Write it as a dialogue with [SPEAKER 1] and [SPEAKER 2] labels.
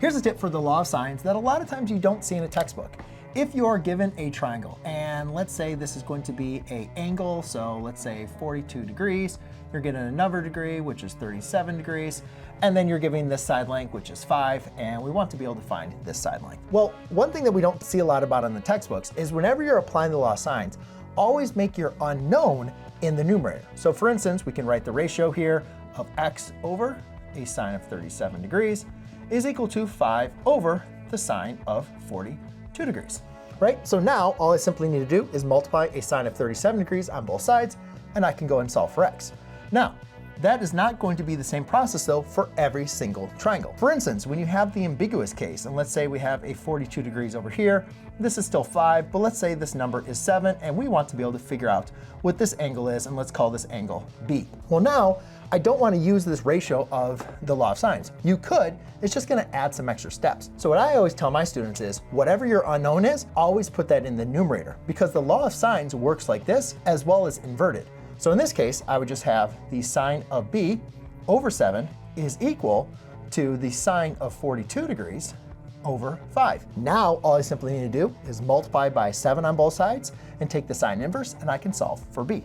[SPEAKER 1] Here's a tip for the law of sines that a lot of times you don't see in a textbook. If you are given a triangle, and let's say this is going to be an angle, so let's say 42 degrees, you're getting another degree, which is 37 degrees, and then you're giving this side length, which is 5, and we want to be able to find this side length. Well, one thing that we don't see a lot about in the textbooks is whenever you're applying the law of sines, always make your unknown in the numerator. So for instance, we can write the ratio here of x over a sine of 37 degrees is equal to 5 over the sine of 42 degrees, right? So now all I simply need to do is multiply a sine of 37 degrees on both sides, and I can go and solve for x. Now, that is not going to be the same process though for every single triangle. For instance, when you have the ambiguous case, and let's say we have a 42 degrees over here, this is still 5, but let's say this number is 7, and we want to be able to figure out what this angle is, and let's call this angle B. Well, now, I don't want to use this ratio of the law of sines. You could, it's just going to add some extra steps. So what I always tell my students is, whatever your unknown is, always put that in the numerator, because the law of sines works like this, as well as inverted. So in this case, I would just have the sine of B over 7 is equal to the sine of 42 degrees over 5. Now, all I simply need to do is multiply by 7 on both sides and take the sine inverse, and I can solve for B.